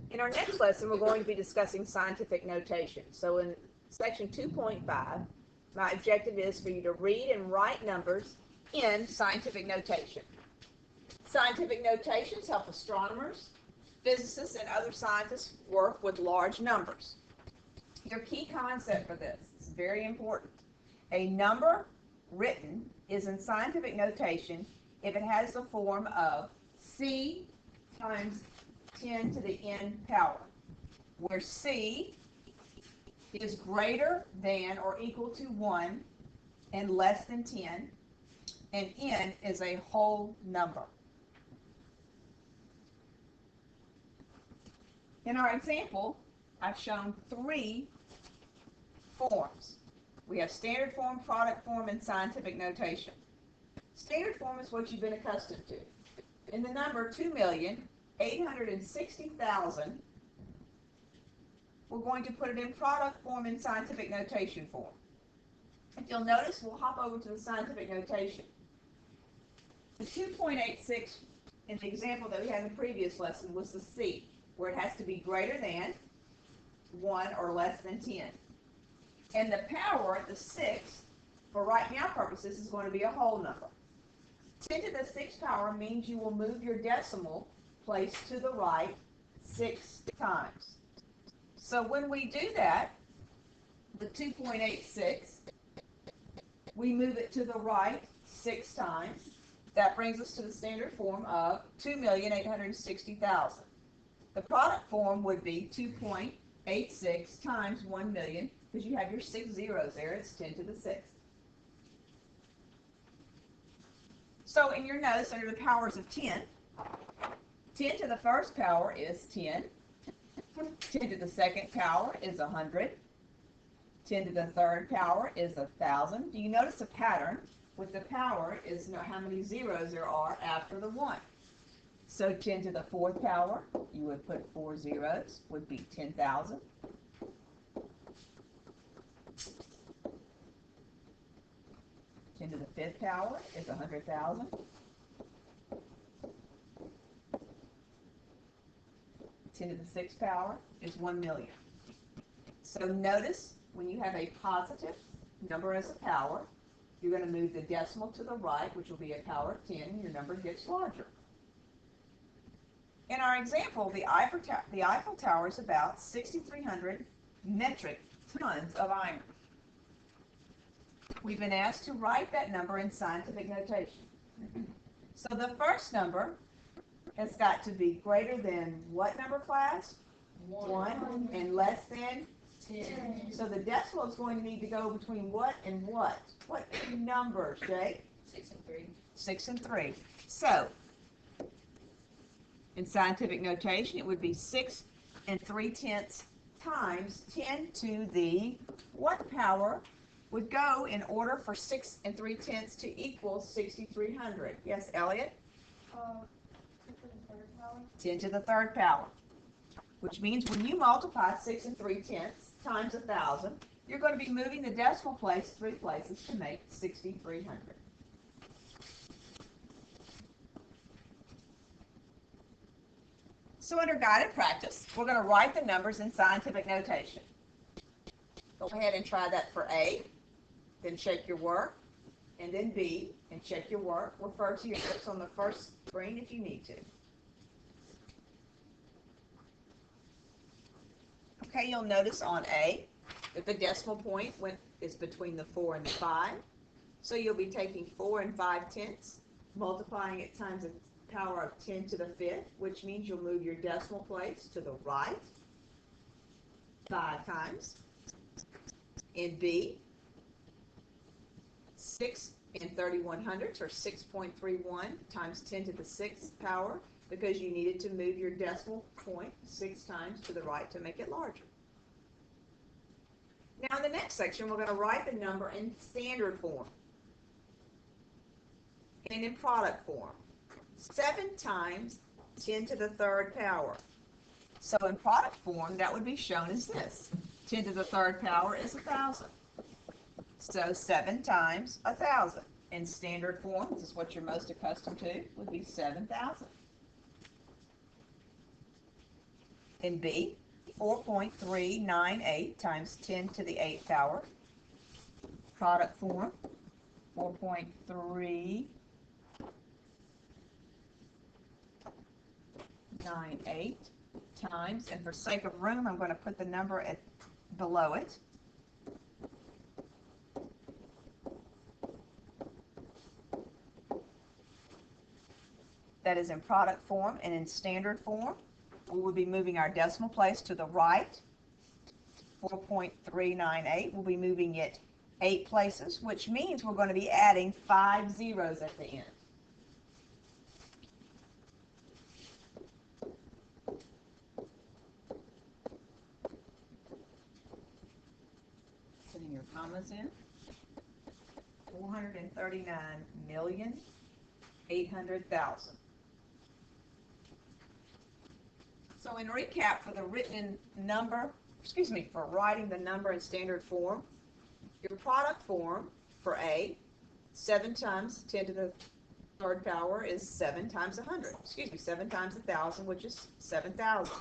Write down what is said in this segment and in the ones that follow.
In our next lesson, we're going to be discussing scientific notation. So in section 2.5, my objective is for you to read and write numbers in scientific notation. Scientific notations help astronomers, physicists, and other scientists work with large numbers. Your key concept for this is very important. A number written is in scientific notation if it has the form of C times 10 to the n power, where C is greater than or equal to 1 and less than 10, and n is a whole number. In our example, I've shown 3 forms. We have standard form, product form, and scientific notation. Standard form is what you've been accustomed to. In the number 2,860,000, we're going to put it in product form and scientific notation form. If you'll notice, we'll hop over to the scientific notation. The 2.86 in the example that we had in the previous lesson was the C, where it has to be greater than 1 or less than 10. And the power, the 6, for right now purposes, is going to be a whole number. 10 to the 6th power means you will move your decimal place to the right 6 times. So when we do that, the 2.86, we move it to the right 6 times. That brings us to the standard form of 2,860,000. The product form would be 2.86 times 1 million, because you have your 6 zeros there. It's 10 to the 6th. So in your notes, under the powers of 10, 10 to the first power is 10. 10 to the second power is 100. 10 to the third power is 1,000. Do you notice a pattern? With the power is how many zeros there are after the 1. So 10 to the fourth power, you would put 4 zeros, would be 10,000. 10 to the fifth power is 100,000. 10 to the sixth power is 1 million. So notice when you have a positive number as a power, you're going to move the decimal to the right, which will be a power of 10, and your number gets larger. In our example, the Eiffel Tower is about 6,300 metric tons of iron. We've been asked to write that number in scientific notation. So the first number has got to be greater than what number, class? 1 and less than 10. So the decimal is going to need to go between what and what? What two numbers, Jake? 6 and 3. 6 and 3. So in scientific notation, it would be 6 3/10 times 10 to the what power would go in order for 6 3/10 to equal 6,300. Yes, Elliot? 10 to the third power. Which means when you multiply 6 3/10 times 1,000, you're going to be moving the decimal place 3 places to make 6,300. So under guided practice, we're going to write the numbers in scientific notation. Go ahead and try that for A, then check your work, and then B, and check your work. Refer to your notes on the first screen if you need to. Okay, you'll notice on A that the decimal point is between the 4 and the 5. So you'll be taking 4 5/10, multiplying it times the power of 10 to the 5th, which means you'll move your decimal place to the right 5 times. In B, 6 31/100, or 6.31 times 10 to the 6th power, because you needed to move your decimal point 6 times to the right to make it larger. Now in the next section, we're going to write the number in standard form and in product form. 7 times 10 to the third power. So in product form, that would be shown as this. 10 to the third power is 1,000. So 7 times 1,000. In standard form, this is what you're most accustomed to, would be 7,000. In B, 4.398 times 10 to the 8th power. Product form, 4.398 times, and for sake of room, I'm going to put the number below it. That is in product form, and in standard form, we will be moving our decimal place to the right. 4.398, we'll be moving it 8 places, which means we're going to be adding 5 zeros at the end. Putting your commas in. 439,800,000. So in recap, for the written number, for writing the number in standard form, your product form for A, 7 times 10 to the 3rd power is 7 times 100. 7 times 1,000, which is 7,000.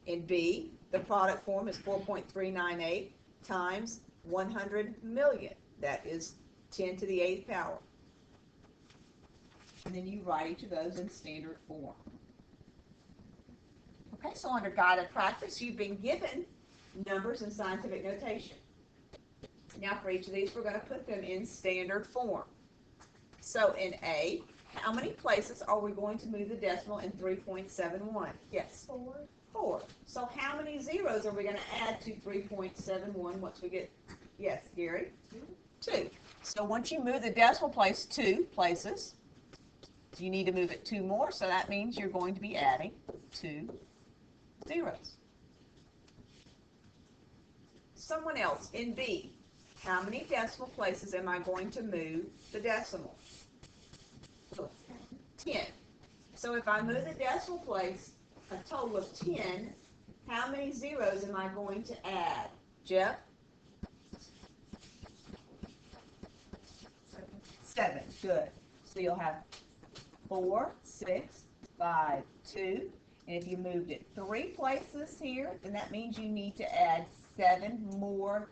In B, the product form is 4.398 times 100 million. That is 10 to the 8th power. And then you write each of those in standard form. Okay, so under guided practice, you've been given numbers in scientific notation. Now for each of these, we're going to put them in standard form. So in A, how many places are we going to move the decimal in 3.71? Yes? 4. 4. So how many zeros are we going to add to 3.71 once we get, yes, Gary? 2. So once you move the decimal place 2 places, you need to move it 2 more, so that means you're going to be adding 2 zeros. Someone else, in B, how many decimal places am I going to move the decimal? 10. So if I move the decimal place a total of 10, how many zeros am I going to add? Jeff? 7. Good. So you'll have 4, 6, 5, 2. And if you moved it 3 places here, then that means you need to add 7 more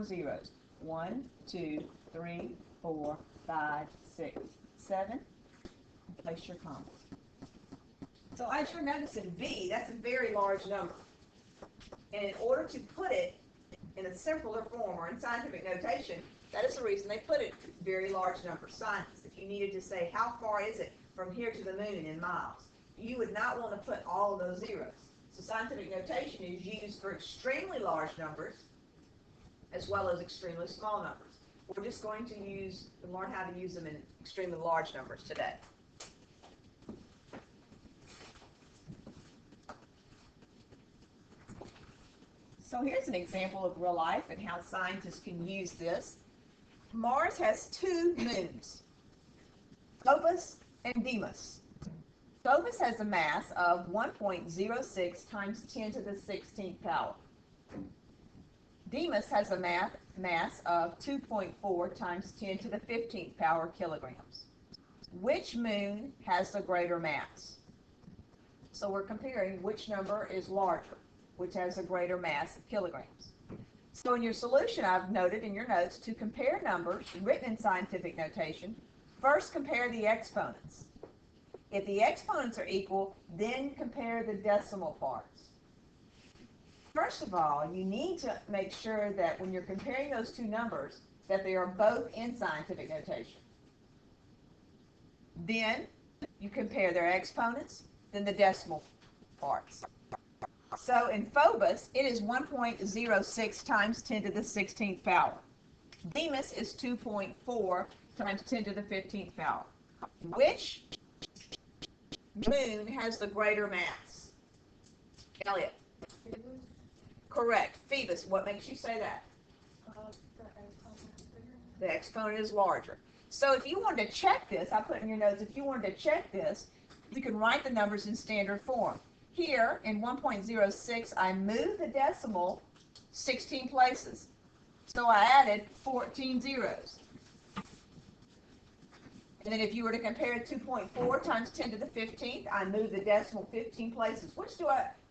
zeros. 1, 2, 3, 4, 5, 6, 7. And place your commas. So as you're noticing, B, that's a very large number. And in order to put it in a simpler form or in scientific notation, that is the reason they put it very large number. Science, if you needed to say how far is it from here to the moon in miles, you would not want to put all of those zeros. So scientific notation is used for extremely large numbers as well as extremely small numbers. We're just going to learn how to use them in extremely large numbers today. So here's an example of real life and how scientists can use this. Mars has 2 moons, Phobos and Deimos. Phobos has a mass of 1.06 times 10 to the 16th power. Deimos has a mass of 2.4 times 10 to the 15th power kilograms. Which moon has the greater mass? So we're comparing which number is larger, which has a greater mass of kilograms. So in your solution, I've noted in your notes to compare numbers written in scientific notation, first compare the exponents. If the exponents are equal, then compare the decimal parts. First of all, you need to make sure that when you're comparing those two numbers, that they are both in scientific notation. Then you compare their exponents, then the decimal parts. So in Phobos, it is 1.06 times 10 to the 16th power. Deimos is 2.4 times 10 to the 15th power. Which moon has the greater mass? Elliot. Correct. Phoebus. What makes you say that? The exponent is larger. So if you wanted to check this, I put in your notes, if you wanted to check this, you can write the numbers in standard form. Here, in 1.06, I moved the decimal 16 places. So I added 14 zeros. And then if you were to compare 2.4 times 10 to the 15th, I move the decimal 15 places.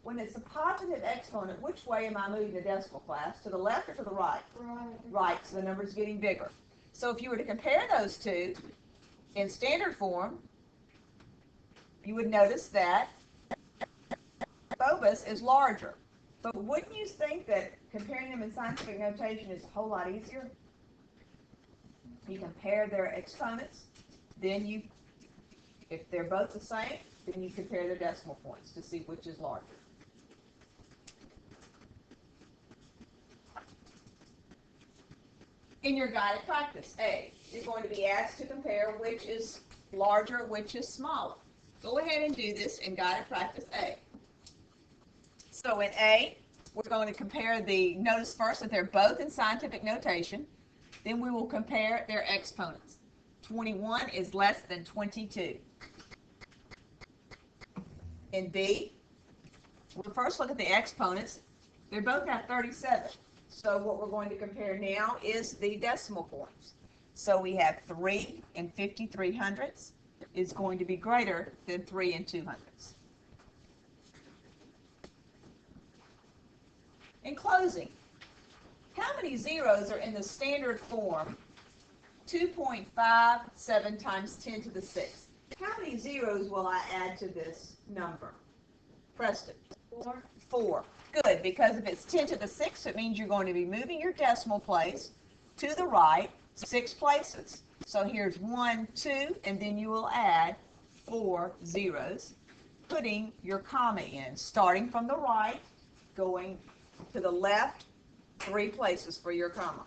When it's a positive exponent, which way am I moving the decimal, class? To the left or to the right? Right. Right, so the number's getting bigger. So if you were to compare those two in standard form, you would notice that Phobos is larger. But wouldn't you think that comparing them in scientific notation is a whole lot easier? You compare their exponents, then if they're both the same, then you compare their decimal points to see which is larger. In your guided practice, A, you're going to be asked to compare which is larger, which is smaller. Go ahead and do this in guided practice A. So in A, we're going to compare notice first that they're both in scientific notation. Then we will compare their exponents. 21 is less than 22. In B, we'll first look at the exponents. They both have 37. So what we're going to compare now is the decimal points. So we have 3 and 53 hundredths is going to be greater than 3 and 2 hundredths. In closing, how many zeros are in the standard form 2.57 times 10 to the 6th? How many zeros will I add to this number? Preston? 4. 4. Good, because if it's 10 to the 6th, it means you're going to be moving your decimal place to the right 6 places. So here's 1, 2, and then you will add 4 zeros, putting your comma in, starting from the right, going to the left, 3 places for your comma.